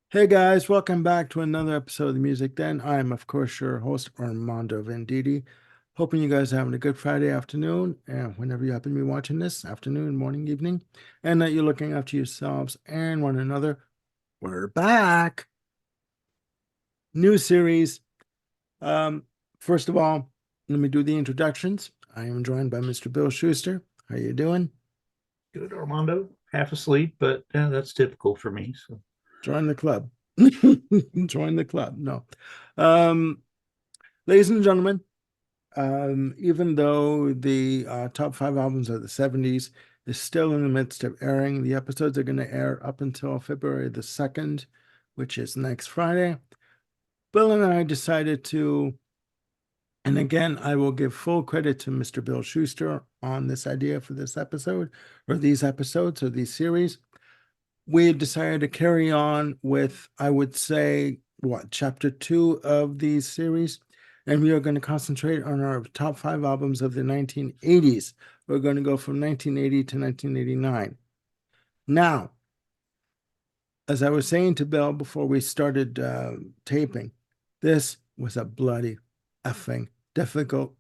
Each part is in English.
Hey guys, welcome back to another episode of the Music Den. I am, of course, your host, Armando Venditti. Hoping you guys are having a good Friday afternoon, and whenever you happen to be watching this, afternoon, morning, evening, and that you're looking after yourselves and one another. We're back. New series. Um, First of all, let me do the introductions. I am joined by Mr. Bill Schuster. How you doing? Good, Armando. Half asleep, but that's typical for me. So Join the club. Join the club. No. Um, Ladies and gentlemen, even though the top five albums of the 70s is still in the midst of airing, the episodes are going to air up until February the 2nd, which is next Friday. Bill and I decided to, and again, I will give full credit to Mr. Bill Schuster on this idea for this episode, or these episodes, or these series. We decided to carry on with, I would say, what, chapter two of these series. And we are going to concentrate on our top five albums of the 1980s. We're going to go from 1980 to 1989. Now, as I was saying to Bill before we started taping, this was a bloody effing difficult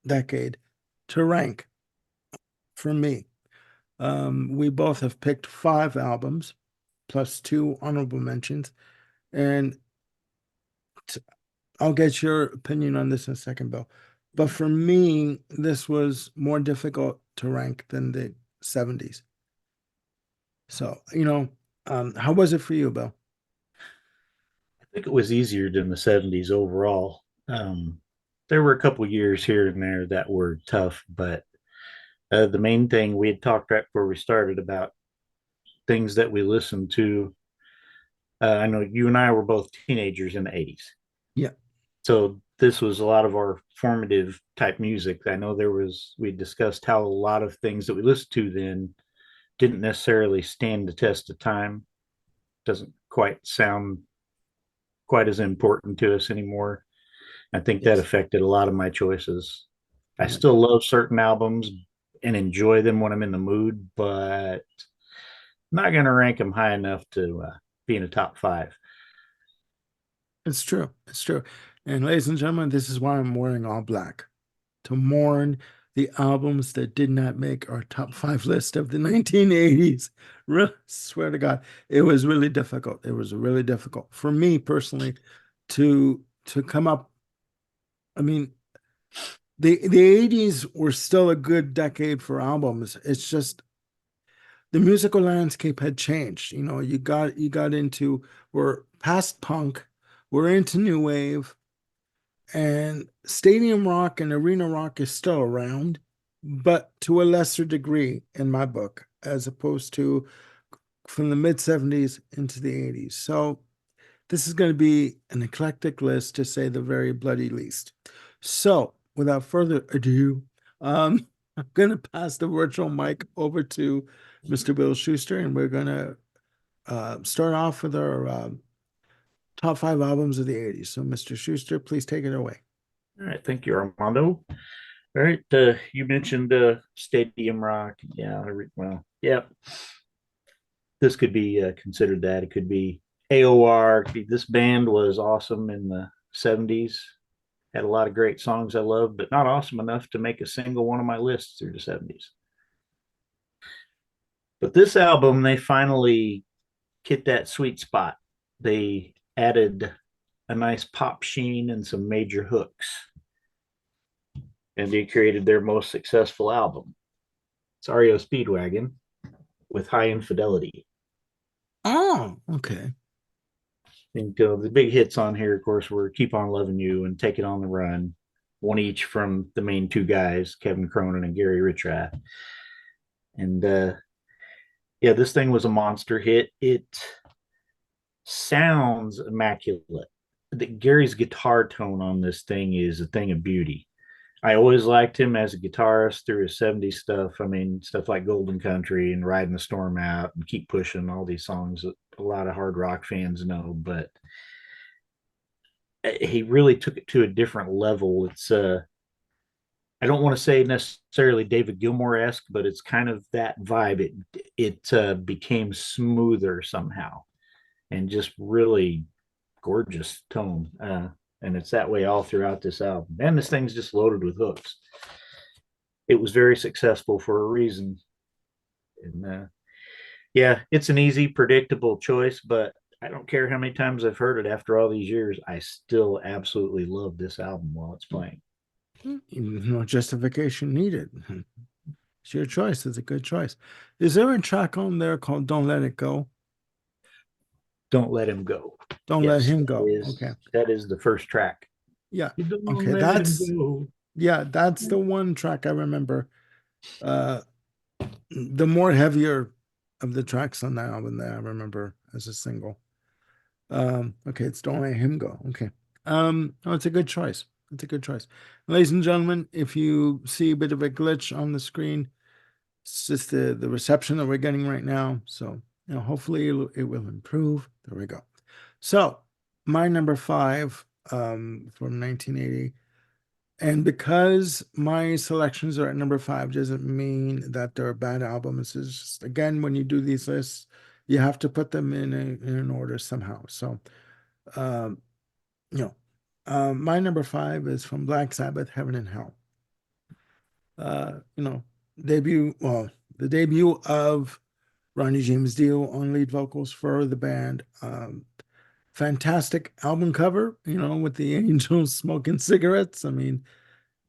decade to rank for me. We both have picked five albums plus two honorable mentions. And I'll get your opinion on this in a second, Bill. But for me, this was more difficult to rank than the 70s. So, how was it for you, Bill? I think it was easier than the 70s overall. There were a couple years here and there that were tough, but the main thing we had talked right before we started about things that we listened to. I know you and I were both teenagers in the 80s. Yeah, So this was a lot of our formative type music. I know we discussed how a lot of things that we listened to then didn't necessarily stand the test of time. Doesn't quite sound quite as important to us anymore. I think that yes. affected a lot of my choices. I Yeah. still love certain albums and enjoy them when I'm in the mood, but I'm not going to rank them high enough to be in the top five. It's true. It's true. And ladies and gentlemen, this is why I'm wearing all black to mourn the albums that did not make our top five list of the 1980s. Really, swear to God, it was really difficult. It was really difficult for me personally to come up. I mean, the 80s were still a good decade for albums. It's just the musical landscape had changed. You got into we're past punk, we're into new wave, and stadium rock and arena rock is still around, but to a lesser degree in my book, as opposed to from the mid 70s into the 80s. So this is going to be an eclectic list, to say the very bloody least. So without further ado, I'm going to pass the virtual mic over to Mr. Bill Schuster, and we're going to start off with our top five albums of the 80s. So, Mr. Schuster, please take it away. All right. Thank you, Armando. All right. You mentioned Stadium Rock. Yeah. Well, yeah. This could be considered that. It could be AOR. This band was awesome in the 70s. Had a lot of great songs I loved, but not awesome enough to make a single one of my lists through the 70s. But this album, they finally hit that sweet spot. They added a nice pop sheen and some major hooks, and they created their most successful album. It's REO Speedwagon with High Infidelity. Oh, okay. And the big hits on here, of course, were Keep On Loving You and Take It On the Run, one each from the main two guys, Kevin Cronin and Gary Richrath. And yeah, this thing was a monster hit. It sounds immaculate. Gary's guitar tone on this thing is a thing of beauty. I always liked him as a guitarist through his 70s stuff. I mean, stuff like Golden Country and Riding the Storm Out and Keep Pushing, all these songs that a lot of hard rock fans know. But he really took it to a different level. It's I don't want to say necessarily David Gilmour esque, but it's kind of that vibe. It became smoother somehow. and just really gorgeous tone. And it's that way all throughout this album. And this thing's just loaded with hooks. It was very successful for a reason. And yeah, it's an easy, predictable choice, but I don't care how many times I've heard it after all these years. I still absolutely love this album while it's playing. No justification needed. It's your choice. It's a good choice. Is there a track on there called Don't Let It Go? Don't Let Him Go. Don't Let Yes, Him Go. Okay. that is the first track. Yeah. You don't Okay. let him go. That's the one track I remember. Uh, the more heavier of the tracks on that album that I remember as a single. Okay, it's Don't Let Him Go. Okay. Oh, it's a good choice. It's a good choice. Ladies and gentlemen, if you see a bit of a glitch on the screen, it's just the reception that we're getting right now. So, hopefully it will improve. There we go. So, my number five, from 1980. And because my selections are at number five, doesn't mean that they're bad albums. It's just, again, when you do these lists, you have to put them in an order somehow. So, um, you know, my number five is from Black Sabbath, Heaven and Hell. Uh, you know, the debut of Ronnie James Dio on lead vocals for the band. Fantastic album cover, with the angels smoking cigarettes. I mean,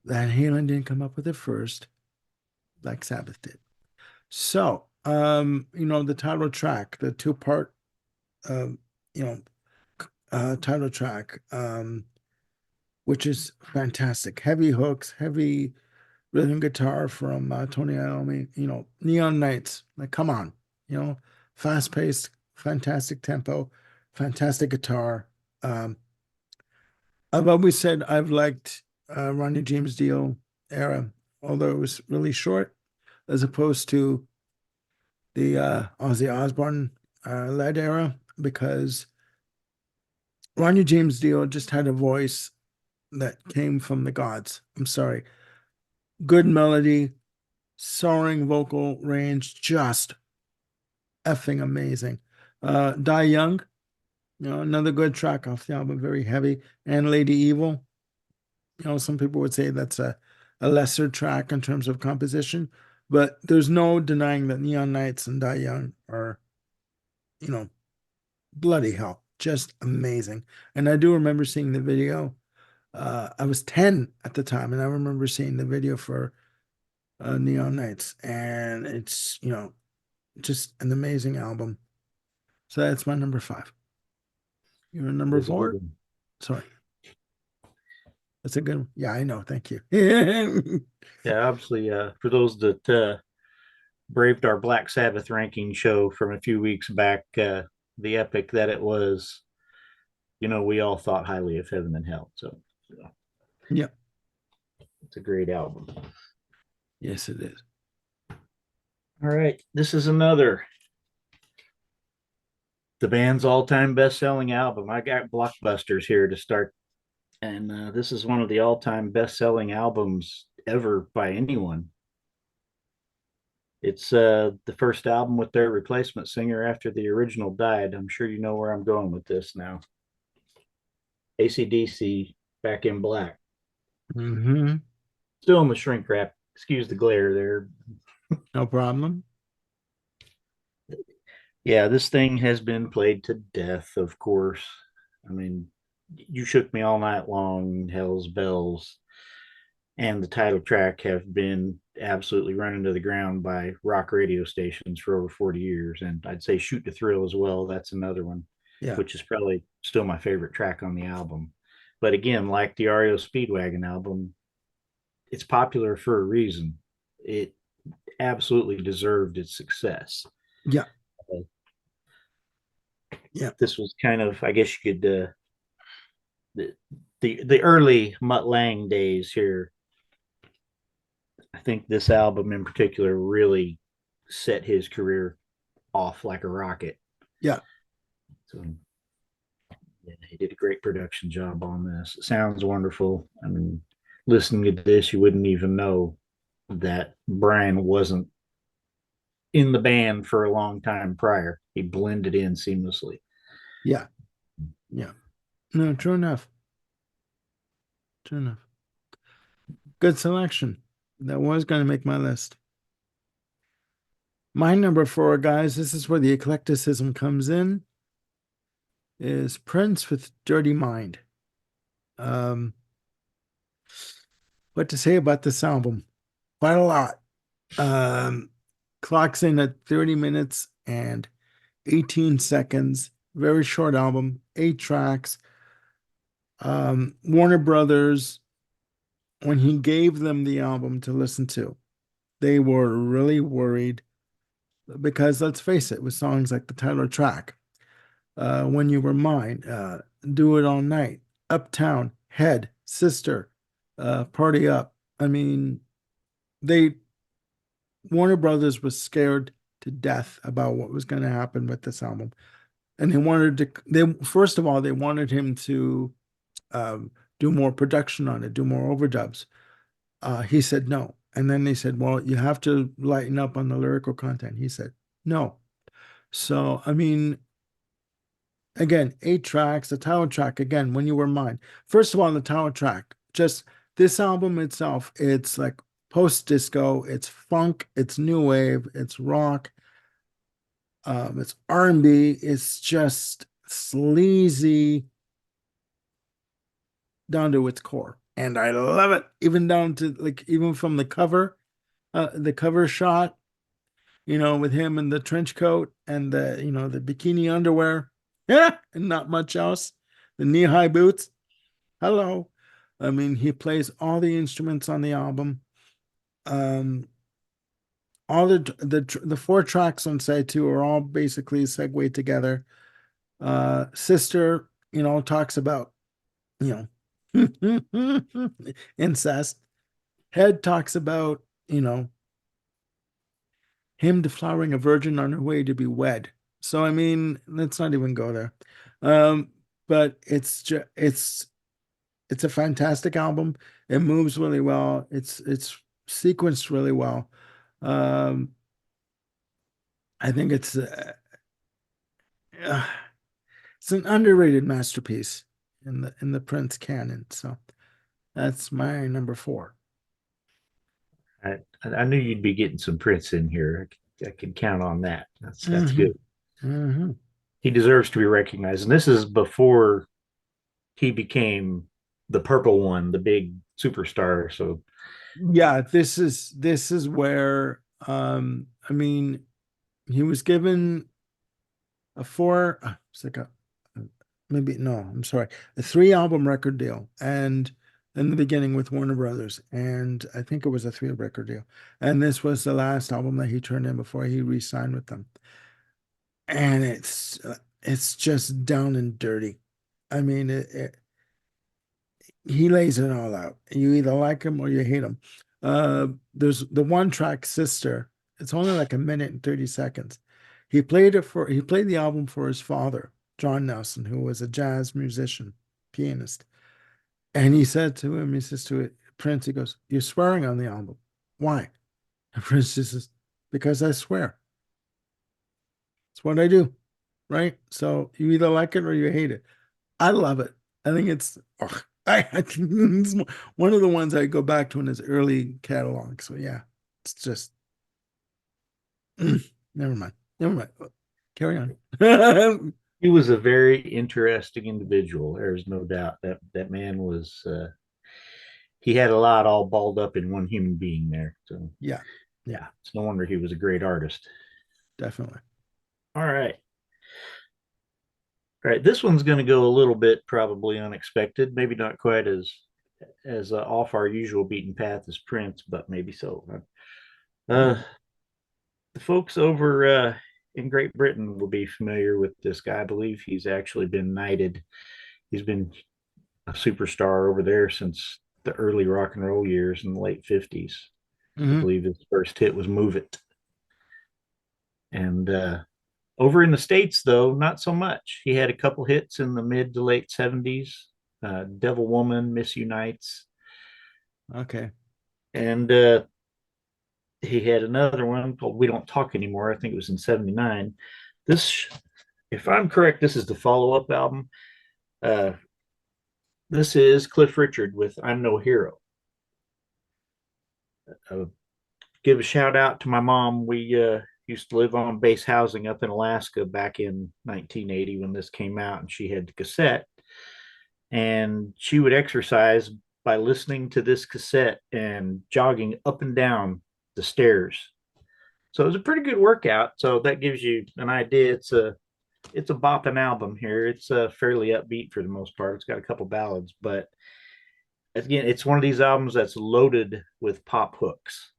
Van Halen didn't come up with it first. Black Sabbath did. So, the title track, the two-part, um, you know, title track, which is fantastic. Heavy hooks, heavy rhythm guitar from Tony Iommi. Neon Nights. Like, come on, you know, fast-paced, fantastic tempo, fantastic guitar. Um, I've always said I've liked Ronnie James Dio era, although it was really short, as opposed to the Ozzy Osbourne led era, because Ronnie James Dio just had a voice that came from the gods. I'm sorry. Good melody, soaring vocal range, just effing amazing. Die Young, another good track off the album, very heavy. And Lady Evil, some people would say that's a lesser track in terms of composition, but there's no denying that Neon Nights and Die Young are, you know, bloody hell, just amazing. And I do remember seeing the video. I was 10 at the time, and I remember seeing the video for Neon Nights, and it's, just an amazing album. So that's my number five. You're It number is a good four? one. Sorry. That's a good one. Yeah, I know. Thank you. Yeah, obviously, for those that braved our Black Sabbath ranking show from a few weeks back, the epic that it was, we all thought highly of Heaven and Hell. So, Yeah. it's a great album. Yes, it is. All right, this is another the band's all-time best-selling album. I got blockbusters here to start, and this is one of the all-time best-selling albums ever by anyone. It's the first album with their replacement singer after the original died. I'm sure you know where I'm going with this now. AC/DC, Back in Black. Mm-hmm. Still in the shrink wrap. Excuse the glare there. No problem. Yeah, this thing has been played to death, of course. I mean, You Shook Me All Night Long, Hell's Bells, and the title track have been absolutely run into the ground by rock radio stations for over 40 years. And I'd say Shoot to Thrill as well. That's another one, Yeah. which is probably still my favorite track on the album. But again, like the REO Speedwagon album, it's popular for a reason. It absolutely deserved its success. Yeah. Uh, Yeah. this was kind of, I guess you could, the, the early Mutt Lang days here. I think this album in particular really set his career off like a rocket. Yeah. So yeah, he did a great production job on this. It sounds wonderful. I mean, listening to this, you wouldn't even know that Brian wasn't in the band for a long time prior. He blended in seamlessly. Yeah, yeah. No, true enough. True enough. Good selection. That was going to make my list. My number four, guys, this is where the eclecticism comes in, is Prince with Dirty Mind. Um, what to say about this album? Quite a lot. Um, clocks in at 30 minutes and 18 seconds. Very short album, 8 tracks. Warner Brothers, when he gave them the album to listen to, they were really worried because let's face it, with songs like the title track, When You Were Mine, Do It All Night, Uptown, Head, Sister, Party Up. I mean, they Warner Brothers was scared to death about what was going to happen with this album. And they first of all, they wanted him to um, do more production on it, do more overdubs. He said no. And then they said, well, you have to lighten up on the lyrical content. He said no. So, I mean, again, 8 tracks, the title track, again, When You Were Mine. First of all, the title track, just this album itself, it's like post disco, it's funk, it's new wave, it's rock, it's R&B, it's just sleazy down to its core. And I love it, even down to like, even from the cover shot, with him in the trench coat and the bikini underwear. Yeah, and not much else. The knee-high boots. Hello. I mean, he plays all the instruments on the album. Um, all the 4 tracks on side two are all basically segued together. Sister, talks about, you incest. Head talks about, him deflowering a virgin on her way to be wed. So I mean, let's not even go there. Um, but it's a fantastic album. It moves really well. It's sequenced really well. Um, I think uh, it's an underrated masterpiece in the Prince canon. So that's my number four. I knew you'd be getting some Prince in here. I can count on that. That's Hmm. good. Hmm. He deserves to be recognized, and this is before he became the purple one, the big superstar. So Yeah, this is where I mean, he was given a it's like maybe no, I'm sorry, a 3 album record deal, and in the beginning with Warner Brothers, and I think it was a 3 record deal, and this was the last album that he turned in before he re-signed with them, and it's just down and dirty. I mean, he lays it all out. You either like him or you hate him. There's the one track Sister. It's only like a minute and 30 seconds. He played the album for his father, John Nelson, who was a jazz musician, pianist. And he said to him, he says to it, Prince, he goes, "You're swearing on the album. Why?" And Prince just says, "Because I swear. It's what I do." Right? So you either like it or you hate it. I love it. I think it's one of the ones I go back to in his early catalog. So yeah, it's just never mind. Never mind. Carry on. he was a very interesting individual. There's no doubt that man was. He had a lot all balled up in one human being there. So Yeah, yeah, yeah, it's no wonder he was a great artist. definitely. All right. All right, this one's going to go a little bit probably unexpected, maybe not quite as off our usual beaten path as Prince, but maybe so. Mhm. The folks over in Great Britain will be familiar with this guy. I believe he's actually been knighted. He's been a superstar over there since the early rock and roll years in the late 50s. I Mhm. believe his first hit was Move It. And over in the States, though, not so much. He had a couple hits in the mid to late 70s, Devil Woman, Miss Unites. Okay. And he had another one called We Don't Talk Anymore. I think it was in 79. This if I'm correct, this is the follow up album. Uh, this is Cliff Richard with "I'm No Hero." Uh, give a shout out to my mom. We used to live on base housing up in Alaska back in 1980 when this came out, and she had the cassette. And she would exercise by listening to this cassette and jogging up and down the stairs. So it was a pretty good workout. So that gives you an idea. It's a bopping album here. It's fairly upbeat for the most part. It's got a couple ballads, but again, it's one of these albums that's loaded with pop hooks.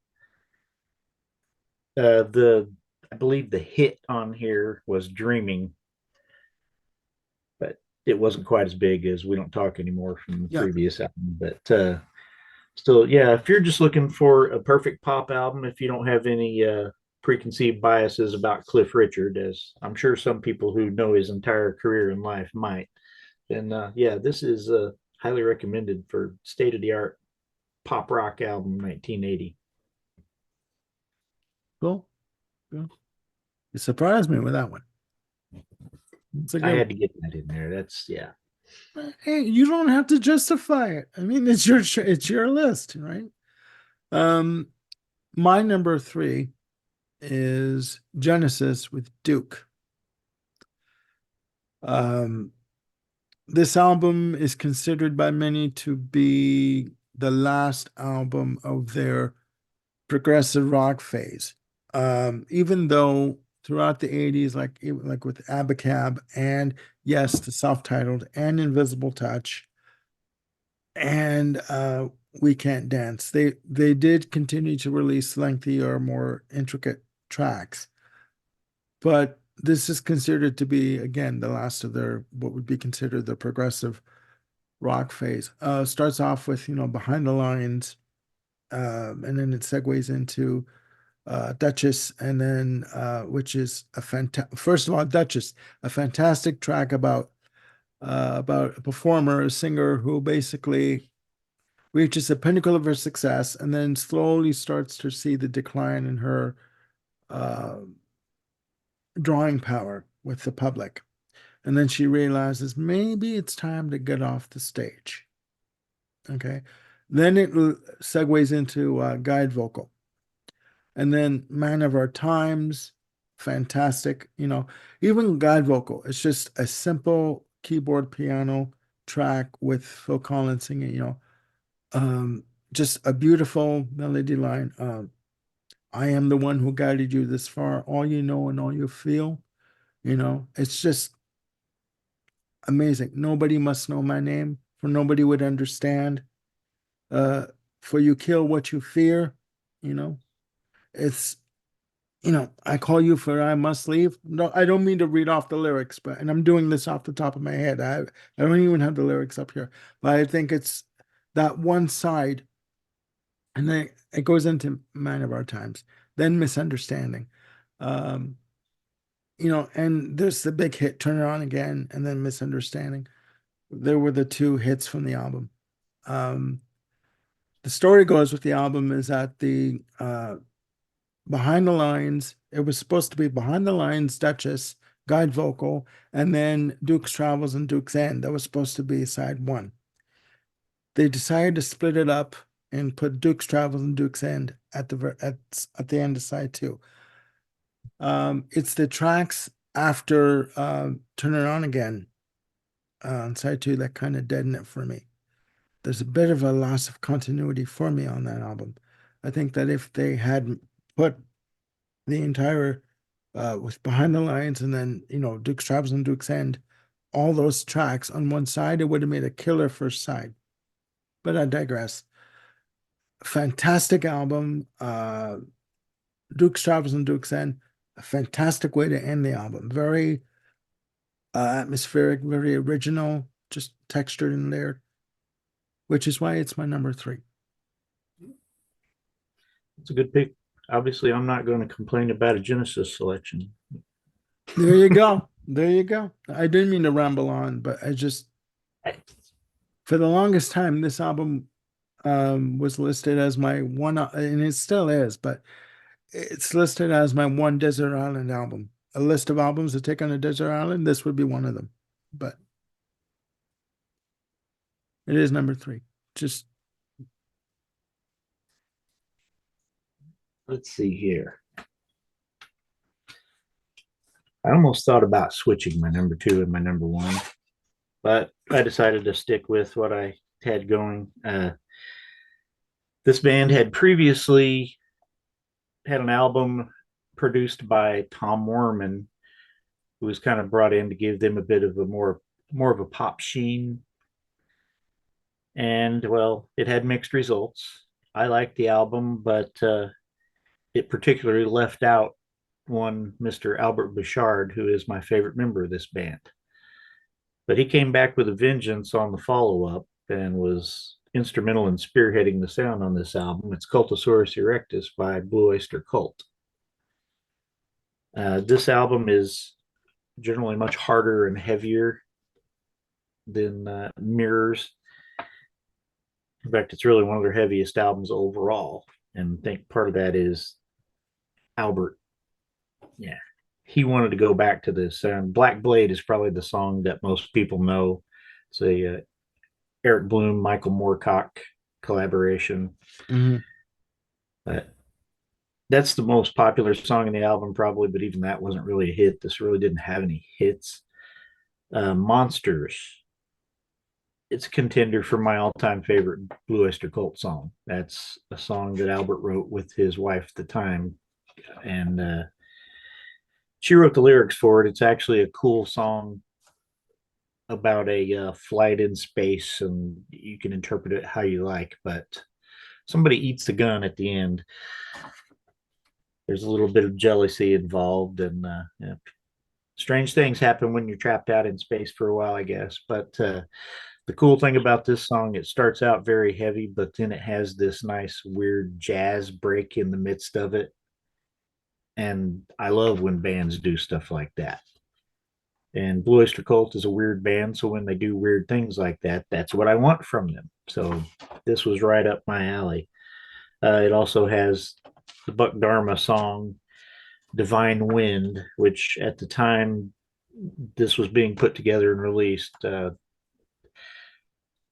The I believe the hit on here was "Dreaming," but it wasn't quite as big as "We Don't Talk Anymore" from the Yeah. previous album. But still, yeah, if you're just looking for a perfect pop album, if you don't have any preconceived biases about Cliff Richard, as I'm sure some people who know his entire career in life might, then yeah, this is highly recommended for state of the art pop rock album 1980. Cool. Cool. You surprised me with that one. It's a I good had to get that in there. That's yeah. one. Hey, you don't have to justify it. I mean, it's your list, right? Um, my number three is Genesis with Duke. Um, this album is considered by many to be the last album of their progressive rock phase. Even though throughout the 80s, like with Abacab and yes, the self-titled and Invisible Touch and We Can't Dance, they did continue to release lengthy or more intricate tracks. But this is considered to be, again, the last of their what would be considered the progressive rock phase. Starts off with, Behind the Lines, and then it segues into Duchess, and then which is a fantastic. First of all, Duchess, a fantastic track about a performer, a singer who basically reaches the pinnacle of her success and then slowly starts to see the decline in her uh, drawing power with the public. And then she realizes maybe it's time to get off the stage. Okay. Then it segues into guide vocal. And then Man of Our Times, fantastic. Even guide vocal, it's just a simple keyboard piano track with Phil Collins singing, um, just a beautiful melody line. I am the one who guided you this far, all you know and all you feel. It's just amazing. Nobody must know my name, for nobody would understand. Uh, for you kill what you fear, you know. It's I call you for I must leave. No, I don't mean to read off the lyrics, but and I'm doing this off the top of my head. I don't even have the lyrics up here, but I think it's that one side, and then it goes into Man of Our Times, then Misunderstanding. Um, and there's the big hit, Turn It On Again, and then Misunderstanding. There were the two hits from the album. Um, the story goes with the album is that the Behind the Lines, it was supposed to be Behind the Lines, Duchess, guide vocal, and then Duke's Travels and Duke's End. That was supposed to be side one. They decided to split it up and put Duke's Travels and Duke's End at the end of side two. It's the tracks after Turn It On Again on side two that kind of deaden it for me. There's a bit of a loss of continuity for me on that album. I think that if they had put the entire with Behind the Lines and then Duke's Travels and Duke's End, all those tracks on one side, it would have made a killer first side. But I digress. Fantastic album. Duke's Travels and Duke's End, a fantastic way to end the album. Very atmospheric, very original, just textured in there, which is why it's my number three. It's a good pick. Obviously, I'm not going to complain about a Genesis selection. There you go. There you go. I didn't mean to ramble on, but I just, for the longest time, this album was listed as my one, and it still is, but it's listed as my one desert island album. a list of albums to take on a desert island, this would be one of them. But it is number three. Just Let's see here. I almost thought about switching my number two and my number one, but I decided to stick with what I had going. This band had previously had an album produced by Tom Werman, who was kind of brought in to give them a bit of a more of a pop sheen. And well, it had mixed results. I liked the album, but it particularly left out one Mr. Albert Bouchard, who is my favorite member of this band. But he came back with a vengeance on the follow up and was instrumental in spearheading the sound on this album. It's Cultosaurus Erectus by Blue Oyster Cult. This album is generally much harder and heavier than Mirrors. In fact, it's really one of their heaviest albums overall. And I think part of that is Albert. Yeah. He wanted to go back to this. And Black Blade is probably the song that most people know. It's a Eric Bloom, Michael Moorcock collaboration. mhm. But that's the most popular song in the album, probably, but even that wasn't really a hit. This really didn't have any hits. Monsters. It's a contender for my all-time favorite Blue Oyster Cult song. That's a song that Albert wrote with his wife at the time, and she wrote the lyrics for it. It's actually a cool song about a flight in space, and you can interpret it how you like. But somebody eats a gun at the end. There's a little bit of jealousy involved, and yeah, strange things happen when you're trapped out in space for a while, I guess. But the cool thing about this song, it starts out very heavy, but then it has this nice, weird jazz break in the midst of it. And I love when bands do stuff like that. And Blue Oyster Cult is a weird band, so when they do weird things like that, that's what I want from them. So this was right up my alley. It also has the Buck Dharma song Divine Wind, which at the time this was being put together and released,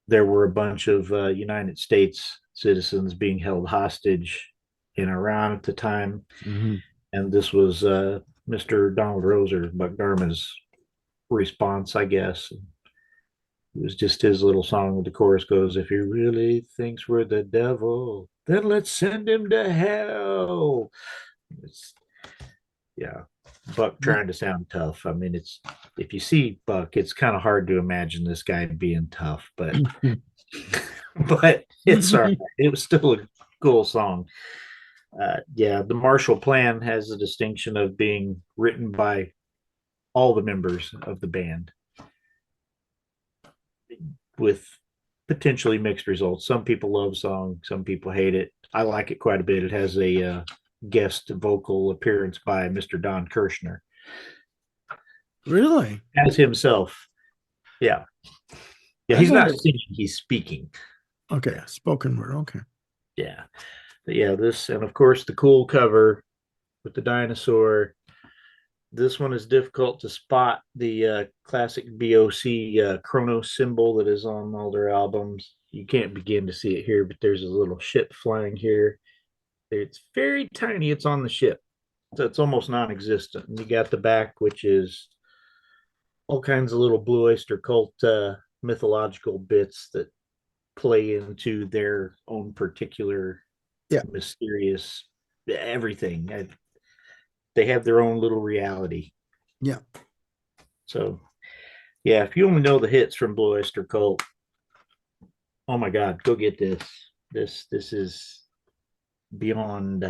there were a bunch of United States citizens being held hostage in Iran at the time. Mhm. And this was Mr. Donald Roser, Buck Dharma's response, I guess. It was just his little song with the chorus goes, if he really thinks we're the devil, then let's send him to hell. It's, yeah, Buck Yeah. trying to sound tough. I mean, it's if you see Buck, it's kind of hard to imagine this guy being tough, but but it's all right. It was still a cool song. Yeah, the Marshall Plan has the distinction of being written by all the members of the band with potentially mixed results. Some people love song, some people hate it. I like it quite a bit. It has a guest vocal appearance by Mr. Don Kirshner Really? as himself. Yeah, yeah. I He's not gotta. singing; he's speaking. Okay, spoken word. Okay. Yeah, but yeah. This and of course the cool cover with the dinosaur. This one is difficult to spot the classic BOC chrono symbol that is on all their albums. You can't begin to see it here, but there's a little ship flying here. It's very tiny. It's on the ship, so it's almost non-existent. And you got the back, which is all kinds of little Blue Oyster Cult mythological bits that play into their own particular Yeah. mysterious everything. They have their own little reality. Yeah. So yeah, if you only know the hits from Blue Oyster Cult, oh my God, go get this. This is beyond,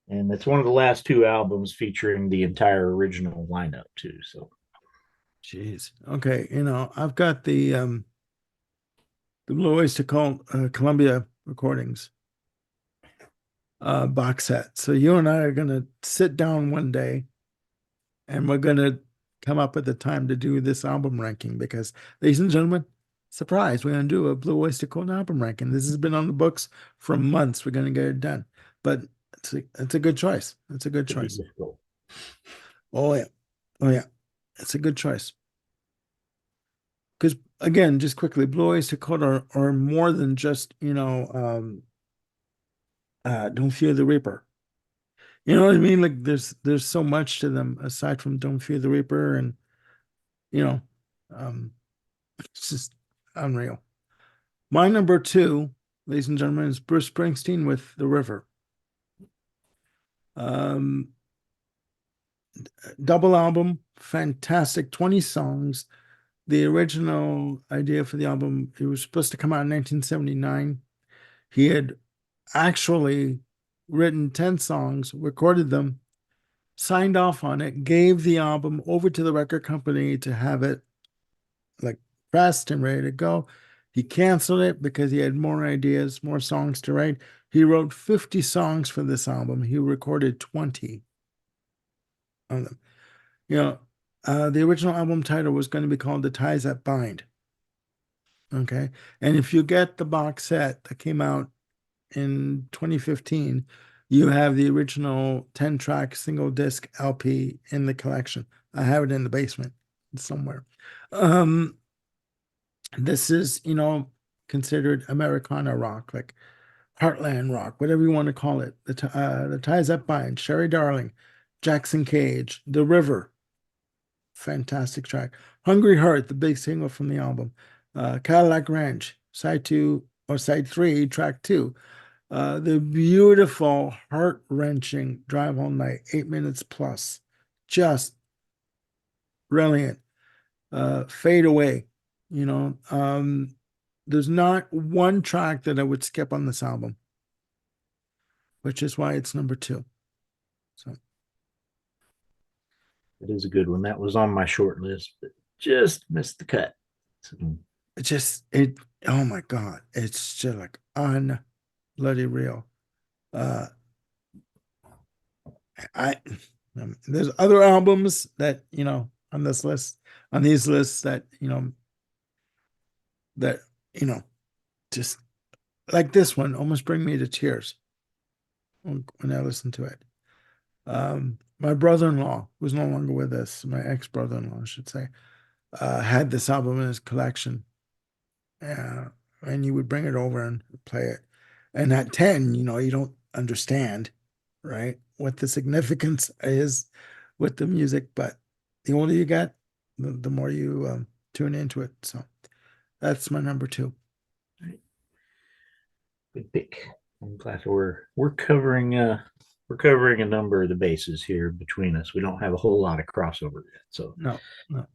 and it's one of the last two albums featuring the entire original lineup too. So Jeez. Okay. I've got the Blue Oyster Cult Columbia recordings box set. So you and I are gonna sit down one day and we're gonna come up with a time to do this album ranking because, ladies and gentlemen, surprise, we're gonna do a Blue Oyster Cult album ranking. This has been on the books for months. We're gonna get it done, but it's a good choice. It's a good it'd be choice. difficult. Oh yeah. Oh yeah. It's a good choice. Because again, just quickly, Blue Oyster Cult are more than just, Don't Fear the Reaper. You know what I mean? Like there's so much to them aside from Don't Fear the Reaper, and you know, um, it's just unreal. My number two, ladies and gentlemen, is Bruce Springsteen with The River. Um, Double album, fantastic, 20 songs. The original idea for the album, it was supposed to come out in 1979. He had actually written 10 songs, recorded them, signed off on it, gave the album over to the record company to have it like pressed and ready to go. He canceled it because he had more ideas, more songs to write. He wrote 50 songs for this album. He recorded 20 of them. You know, the original album title was going to be called The Ties That Bind. Okay. And if you get the box set that came out in 2015, you have the original 10 track single disc LP in the collection. I have it in the basement somewhere. Um, this is, considered Americana rock, like Heartland rock, whatever you want to call it. The Ties That Bind, Sherry Darling, Jackson Cage, The River, fantastic track. Hungry Heart, the big single from the album. Cadillac Ranch, side two or side three, track two. The beautiful, heart-wrenching Drive All Night, 8 minutes plus. Just brilliant. Fade Away, you know. There's not one track that I would skip on this album, which is why it's number two. So It is a good one. That was on my short list, but just missed the cut. So, it oh my God, it's just like unbloody real. Uh I there's other albums that, on this list, on these lists that, that, you know, just like this one almost bring me to tears when I listen to it. My brother-in-law, who's no longer with us, my ex-brother-in-law, I should say, had this album in his collection. Uh, and he would bring it over and play it. And at 10, you don't understand, right, what the significance is with the music, but the older you get, the more you tune into it. So that's my number two. good pick. I'm glad we're covering a number of the bases here between us. We don't have a whole lot of crossover yet. So No, no.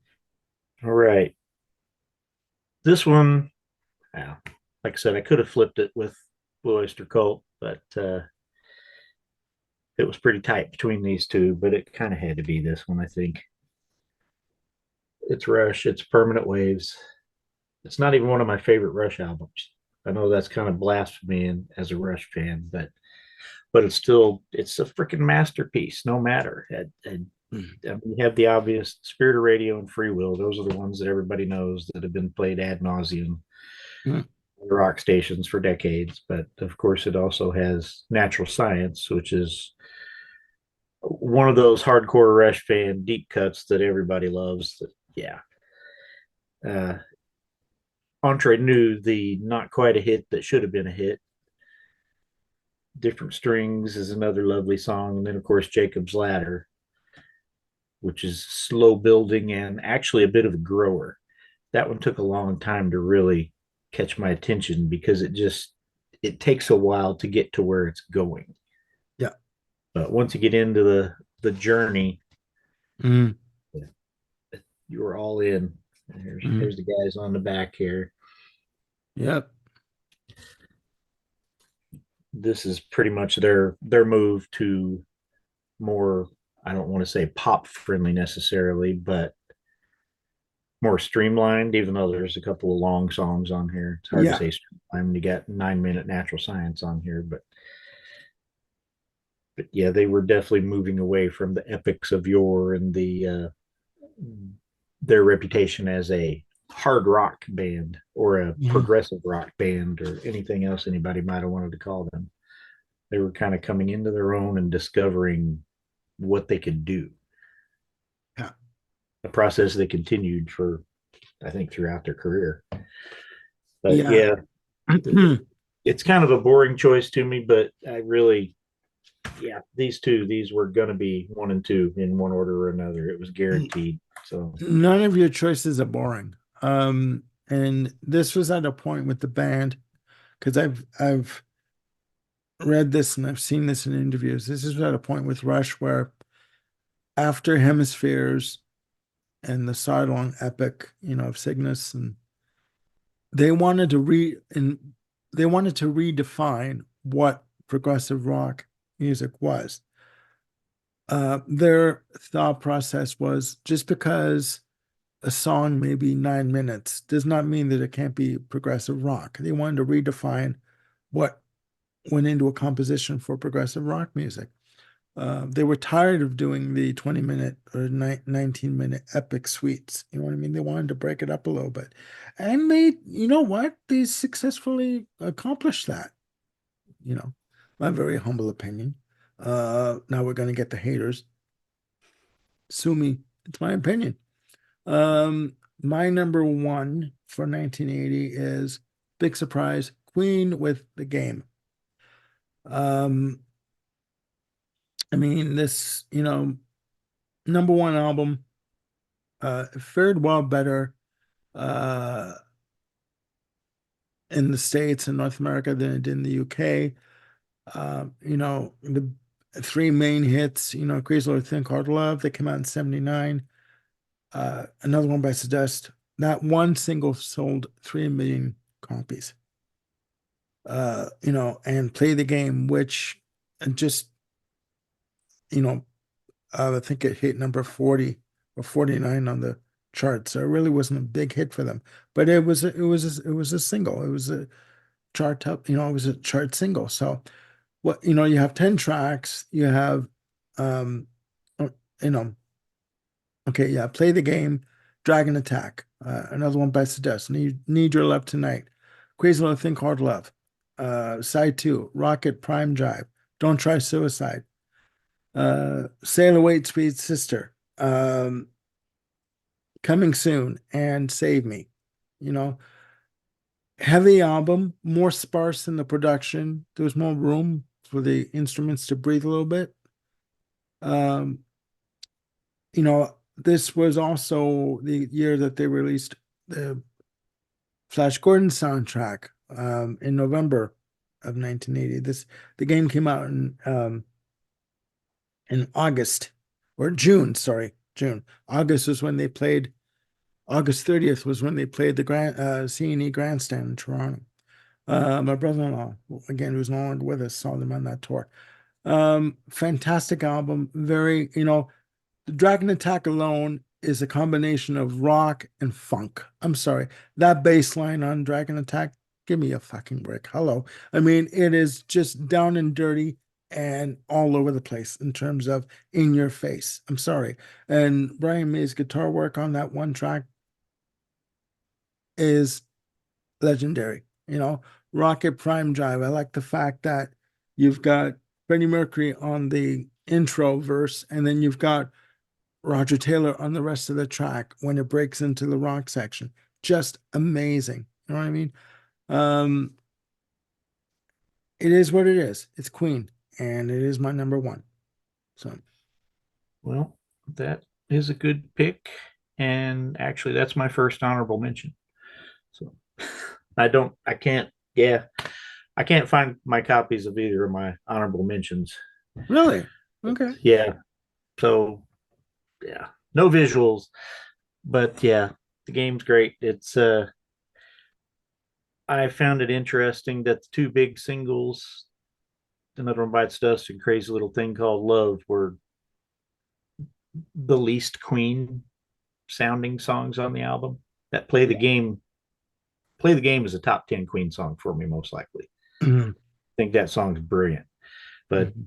all right. This one, wow. Like I said, I could have flipped it with Blue Oyster Cult, but it was pretty tight between these two, but it kind of had to be this one, I think. It's Rush, it's Permanent Waves. It's not even one of my favorite Rush albums. I know that's kind of blasphemy as a Rush fan, but it's a freaking masterpiece. No matter. I mean, you have the obvious Spirit of Radio and Free Will. Those are the ones that everybody knows that have been played ad nauseum Mm, on the rock stations for decades. But of course, it also has Natural Science, which is one of those hardcore Rush fan deep cuts that everybody loves. That, yeah. Uh, Entre Nous, the not quite a hit that should have been a hit. Different Strings is another lovely song. And then, of course, Jacob's Ladder, which is slow building and actually a bit of a grower. That one took a long time to really catch my attention because it takes a while to get to where it's going. yeah. But once you get into the journey, Mm, you're all in. mm, Here's the guys on the back here. yep. This is pretty much their move to more, I don't want to say pop friendly necessarily, but more streamlined, even though there's a couple of long songs on here. It's hard to Yeah. say streamlined. You got 9 minute Natural Science on here, but yeah, they were definitely moving away from the epics of yore and their reputation as a hard rock band or a Mhm. progressive rock band or anything else anybody might have wanted to call them. They were kind of coming into their own and discovering what they could do. Yeah. A process they continued for, I think, throughout their career. But Yeah. yeah, it's kind of a boring choice to me, but I really, yeah, these were going to be one and two in one order or another. It was guaranteed. So, None of your choices are boring. And this was at a point with the band because I've read this and I've seen this in interviews. This is at a point with Rush where after Hemispheres and the sidelong epic, of Cygnus, and they wanted to re and they wanted to redefine what progressive rock music was. Their thought process was just because a song may be 9 minutes does not mean that it can't be progressive rock. They wanted to redefine what went into a composition for progressive rock music. They were tired of doing the 20-minute or 19-minute epic suites. You know what I mean? They wanted to break it up a little bit. And you know what? They successfully accomplished that, you know, my very humble opinion. Now we're going to get the haters. Sue me. It's my opinion. My number one for 1980 is big surprise, Queen with the Game. Um, I mean, this, number one album, fared well better uh in the States and North America than it did in the UK. The three main hits, Crazy Little Thing Called Love, that came out in 79. Another one by Dust. That one single sold 3 million copies. And Play the Game, which just, you know, I think it hit number 40 or 49 on the chart. So it really wasn't a big hit for them. But it was a single. It was a chart up, it was a chart single. So you have 10 tracks, you have um uh, you know, okay, yeah, Play the Game, Dragon Attack, another one bites the dust, Need Your Love Tonight, Crazy Little Thing Called Love, side two, Rocket Prime Jive, Don't Try Suicide, Sail Away, Sweet Sister, Coming Soon, and Save Me. You know, heavy album, more sparse in the production. There was more room for the instruments to breathe a little bit. Um, this was also the year that they released the Flash Gordon soundtrack in November of 1980. The game came out in August or June, sorry, June. August 30th was when they played the C&E Grandstand in Toronto. My brother-in-law, again, who's no longer with us, saw them on that tour. Fantastic album. Very, the Dragon Attack alone is a combination of rock and funk. I'm sorry. That bass line on Dragon Attack, give me a fucking break. Hello. I mean, it is just down and dirty and all over the place in terms of in your face. I'm sorry. And Brian May's guitar work on that one track is legendary. Rocket Prime Drive. I like the fact that you've got Freddie Mercury on the intro verse, and then you've got Roger Taylor on the rest of the track when it breaks into the rock section. Just amazing. You know what I mean? Um, it is what it is. It's Queen, and it is my number one. So, well, that is a good pick. And actually, that's my first honorable mention. So I can't, yeah, I can't find my copies of either of my honorable mentions. really? But Okay. yeah. So, yeah, no visuals, but yeah, the game's great. I found it interesting that the two big singles, Another One Bites Dust and Crazy Little Thing Called Love, were the least Queen sounding songs on the album. That Play the Game is a top 10 Queen song for me, most likely. Mhm. I think that song's brilliant. But Mhm.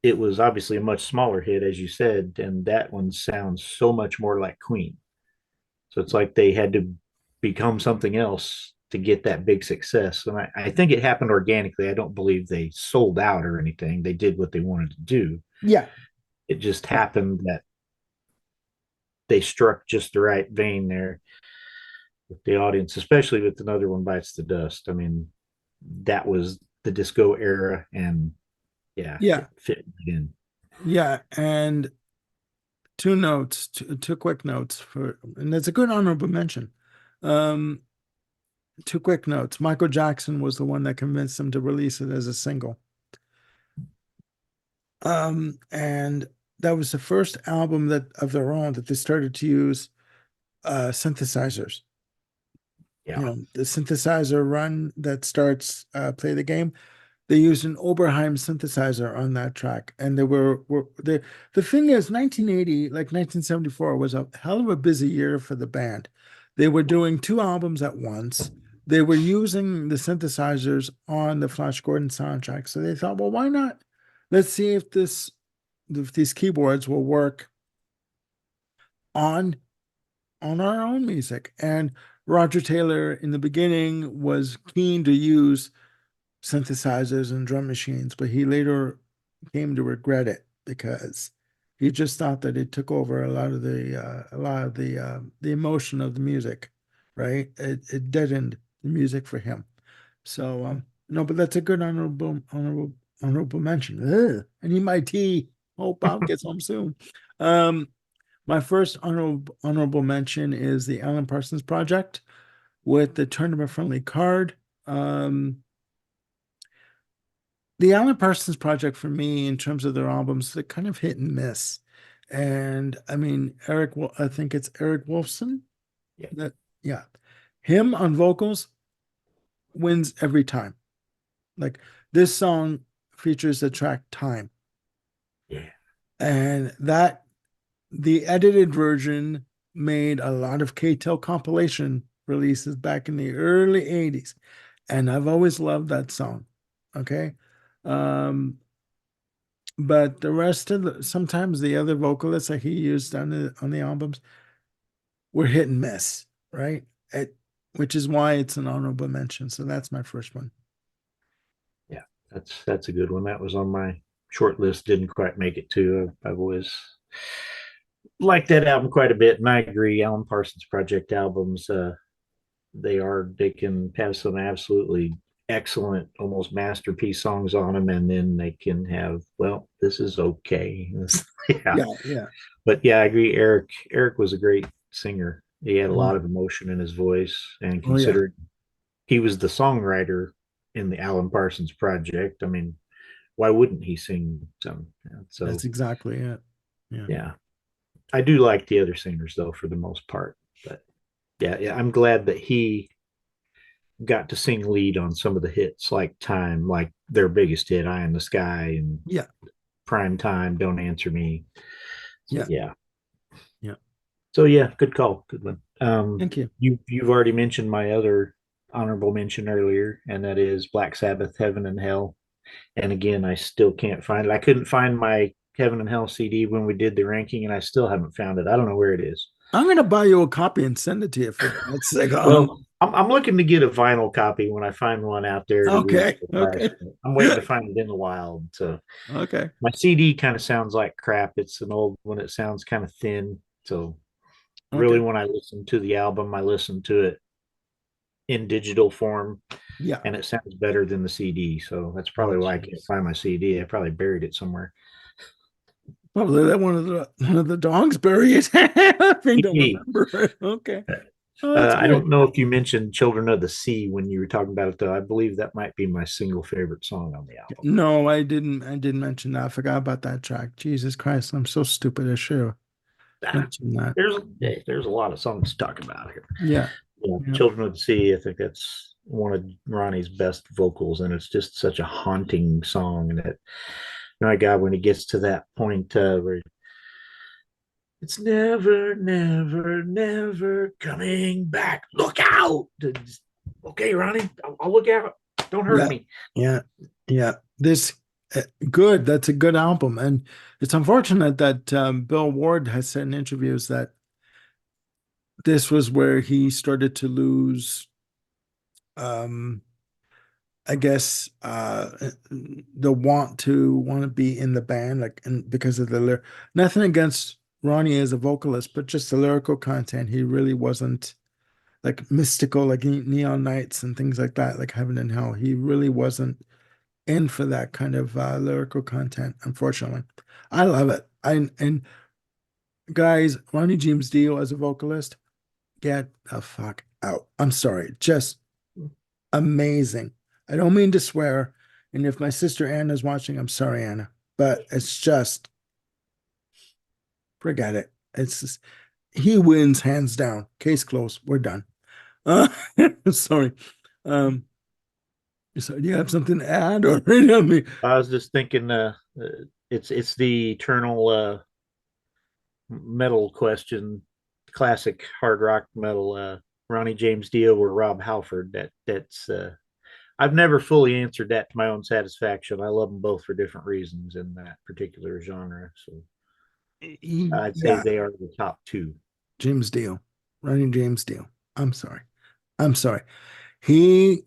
it was obviously a much smaller hit, as you said, and that one sounds so much more like Queen. So it's like they had to become something else to get that big success. And I think it happened organically. I don't believe they sold out or anything. They did what they wanted to do. Yeah. It just happened that they struck just the right vein there with the audience, especially with Another One Bites the Dust. I mean, that was the disco era, and yeah, Yeah, it fit in. yeah, and two notes, two quick notes for, and it's a good honorable mention. Um, Two quick notes. Michael Jackson was the one that convinced him to release it as a single. And that was the first album that of their own that they started to use synthesizers. You Yeah, know, the synthesizer run that starts play the game. They used an Oberheim synthesizer on that track, and the thing is, 1980, like 1974, was a hell of a busy year for the band. They were doing two albums at once. They were using the synthesizers on the Flash Gordon soundtrack, so they thought, well, why not? Let's see if these keyboards will work on our own music. And Roger Taylor, in the beginning, was keen to use synthesizers and drum machines, but he later came to regret it because he just thought that it took over a lot of the emotion of the music, right? It deadened the music for him. So no, but that's a good honorable mention. Ugh, I need my tea. Hope Bob gets home soon. Um, my first honorable mention is the Alan Parsons Project with the Tournament Friendly card. The Alan Parsons Project for me, in terms of their albums, they're kind of hit and miss. And I mean, I think it's Eric Wolfson yeah, that, yeah, him on vocals wins every time. Like this song features the track Time, yeah, and that the edited version made a lot of K-Tel compilation releases back in the early 80s. And I've always loved that song. Okay. Um, but the rest of sometimes the other vocalists that he used on the albums were hit and miss, right? It, which is why it's an honorable mention. So that's my first one. yeah. That's a good one. That was on my short list. Didn't quite make it to. I've always liked that album quite a bit, and I agree. Alan Parsons Project albums, they can have some absolutely excellent, almost masterpiece songs on them, and then they can have, well, this is okay. Yeah, Yeah, yeah. but yeah, I agree. Eric was a great singer. He had a Mhm. lot of emotion in his voice, and Oh yeah, considering he was the songwriter in the Alan Parsons Project, I mean, why wouldn't he sing some? that's So exactly it. Yeah. yeah, I do like the other singers though for the most part, but yeah, I'm glad that he got to sing lead on some of the hits like Time, like their biggest hit, Eye in the Sky, and Yeah. Prime Time, Don't Answer Me. So Yeah. yeah. Yeah. So yeah, good call. Good one. Thank you. You've already mentioned my other honorable mention earlier, and that is Black Sabbath, Heaven and Hell. And again, I still can't find it. I couldn't find my Heaven and Hell CD when we did the ranking, and I still haven't found it. I don't know where it is. I'm gonna buy you a copy and send it to you for God's sake. Well, I'm looking to get a vinyl copy when I find one out there to Okay. re-slash. Okay. I'm waiting to find it in the wild. So Okay. my CD kind of sounds like crap. It's an old one. It sounds kind of thin. So really, Okay. when I listen to the album, I listen to it in digital form, Yeah. and it sounds better than the CD. So that's Oh, probably why I can't jeez. find my CD. I probably buried it somewhere. Probably let one of the dogs bury it. I don't Maybe. remember it. Okay. Oh, that's I good. don't know if you mentioned Children of the Sea when you were talking about it, though. I believe that might be my single favorite song on the album. No, I didn't. I didn't mention that. I forgot about that track. Jesus Christ, I'm so stupid. I should have Ah, mentioned that. there's a lot of songs to talk about here. Yeah. Yeah, Yeah. Children of the Sea, I think that's one of Ronnie's best vocals, and it's just such a haunting song. And it, my God, when he gets to that point where it's never, never, never coming back. Look out! Okay, Ronnie, I'll look out. Don't hurt Yeah. me. Yeah. Yeah. This good. That's a good album, and it's unfortunate that Bill Ward has said in interviews that this was where he started to lose um, I guess the want to be in the band, like, and because of the nothing against Ronnie as a vocalist, but just the lyrical content. He really wasn't like mystical, like Neon Nights and things like that, like Heaven and Hell. He really wasn't in for that kind of lyrical content, unfortunately. I love it. I and guys, Ronnie James Dio as a vocalist, get the fuck out. I'm sorry, just amazing. I don't mean to swear, and if my sister Anna's watching, I'm sorry, Anna, but it's just forget it. It's just, he wins hands down. Case closed. We're done. Uh, sorry. Um, so do you have something to add, or I mean, I was just thinking, it's the eternal metal question, classic hard rock metal. Ronnie James Dio or Rob Halford. That's I've never fully answered that to my own satisfaction. I love them both for different reasons in that particular genre. So I'd say yeah, they are the top two. James Deal, Ronnie James Dio. I'm sorry. I'm sorry. He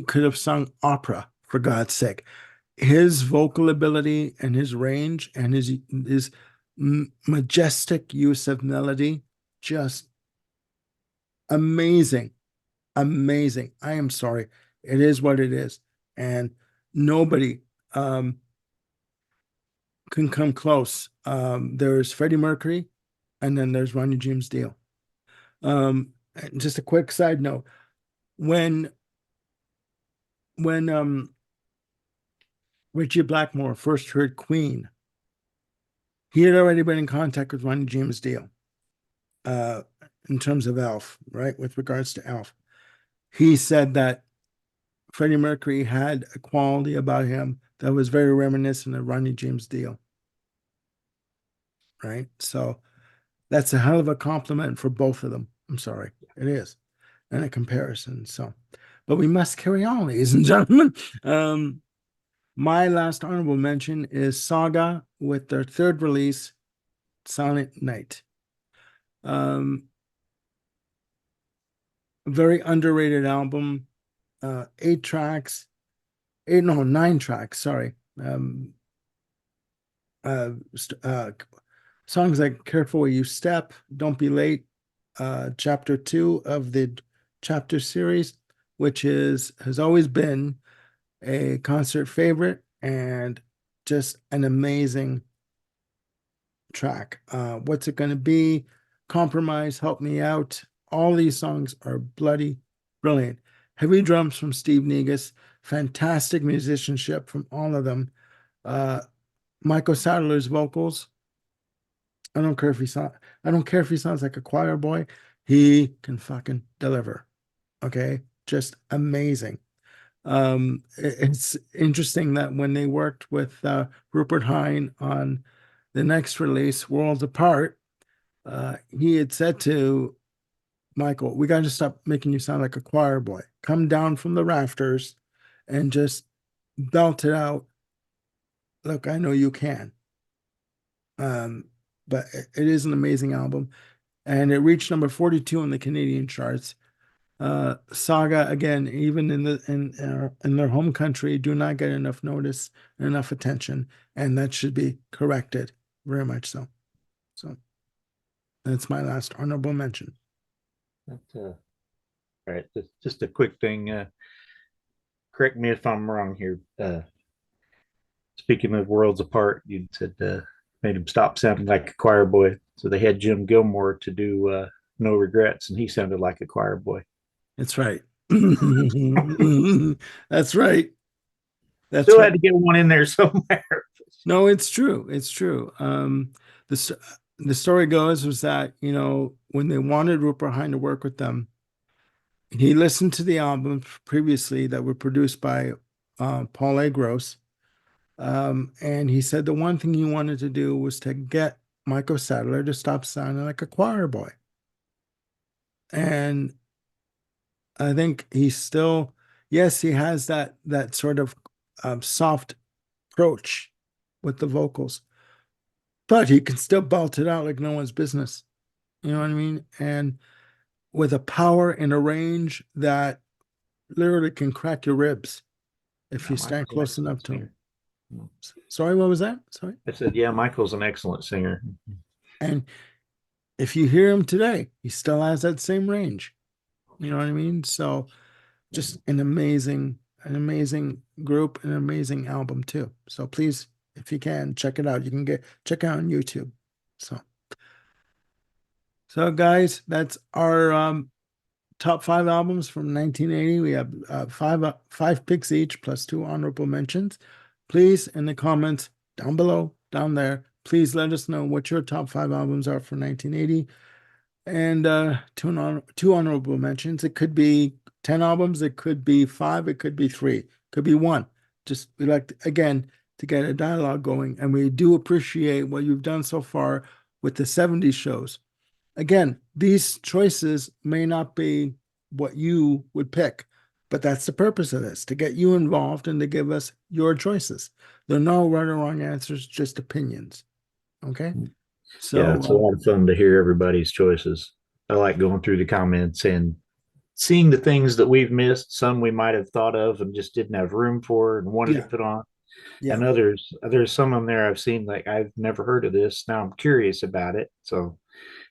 could have sung opera for God's sake. His vocal ability and his range and his majestic use of melody, just amazing, amazing. I am sorry. It is what it is, and nobody um, can come close. There's Freddie Mercury, and then there's Ronnie James Dio. And just a quick side note: when when Richie Blackmore first heard Queen, he had already been in contact with Ronnie James Dio uh, in terms of Alf, right? With regards to Alf, he said that Freddie Mercury had a quality about him that was very reminiscent of Ronnie James Dio, right? So that's a hell of a compliment for both of them. I'm sorry, it is, and a comparison. So, but we must carry on, ladies and gentlemen. My last honorable mention is Saga with their third release, Silent Night. Um, very underrated album. 8 tracks, eight, no, 9 tracks, sorry. Uh, songs like Careful Where You Step, Don't Be Late, chapter 2 of the chapter series, which has always been a concert favorite and just an amazing track. What's It Gonna Be? Compromise, Help Me Out. All these songs are bloody brilliant. Heavy drums from Steve Negus, fantastic musicianship from all of them. Uh, Michael Sadler's vocals. I don't care if he sound, I don't care if he sounds like a choir boy. He can fucking deliver. Okay, just amazing. It's interesting that when they worked with Rupert Hine on the next release, Worlds Apart, he had said to Michael, "We got to stop making you sound like a choir boy. Come down from the rafters and just belt it out. Look, I know you can." Um, but it is an amazing album, and it reached number 42 on the Canadian charts. Saga again, even in their home country, do not get enough notice, enough attention, and that should be corrected very much so. So that's my last honorable mention. That's, all right, just a quick thing. Correct me if I'm wrong here. Speaking of worlds apart, you said made him stop sounding like a choir boy. So they had Jim Gilmore to do No Regrets, and he sounded like a choir boy. That's right. That's right. That's Still right. had to get one in there somewhere. No, it's true. It's true. The s- the story goes was that, when they wanted Rupert Hine to work with them, he listened to the albums previously that were produced by Paul A. Gross. And he said the one thing he wanted to do was to get Michael Sadler to stop sounding like a choir boy. And I think he's still, yes, he has that sort of soft approach with the vocals, but he can still belt it out like no one's business. You know what I mean? And with a power and a range that literally can crack your ribs if Yeah, you stand Michael's an close enough excellent to him. singer. Mm. Sorry, what was that? Sorry. I said, yeah, Michael's an excellent singer. And if you hear him today, he still has that same range. You know what I mean? So just an amazing group, an amazing album too. So please, if you can, check it out. You can check it out on YouTube. So guys, that's our top five albums from 1980. We have five picks each plus two honorable mentions. Please, in the comments down below, down there, please let us know what your top five albums are for 1980. And two honorable mentions. It could be 10 albums, it could be five, it could be three, it could be one. Just we like to, again to get a dialogue going, and we do appreciate what you've done so far with the 70s shows. Again, these choices may not be what you would pick, but that's the purpose of this, to get you involved and to give us your choices. There are no right or wrong answers, just opinions. Okay. Yeah, So, it's a lot of fun to hear everybody's choices. I like going through the comments and seeing the things that we've missed. Some we might have thought of and just didn't have room for and wanted to yeah, put on. yeah, And there's some on there I've seen like I've never heard of this. Now I'm curious about it. So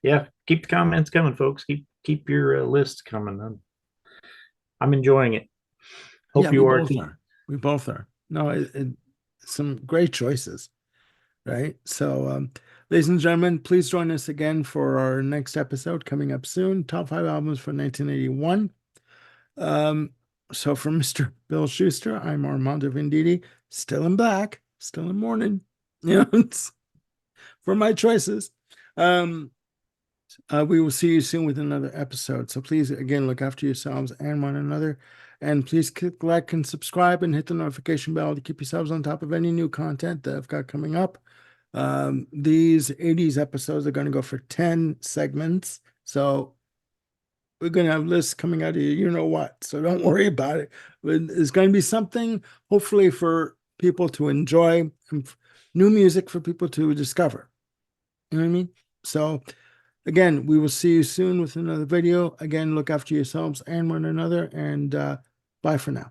yeah, keep the comments coming, folks. Keep your lists coming. I'm enjoying it. yeah, Hope we you are both too. are. We both are. No, some great choices, right? So, ladies and gentlemen, please join us again for our next episode coming up soon. Top five albums for 1981. Um, so from Mr. Bill Schuster, I'm Armando Venditti, still in black, still in mourning, you know, it's for my choices. Um, we will see you soon with another episode. So please, again, look after yourselves and one another. And please click like and subscribe and hit the notification bell to keep yourselves on top of any new content that I've got coming up. These 80s episodes are going to go for 10 segments. So we're going to have lists coming out of you know what. So don't worry about it. It's going to be something, hopefully, for people to enjoy, and new music for people to discover. You know what I mean? So, again, we will see you soon with another video. Again, look after yourselves and one another, and bye for now.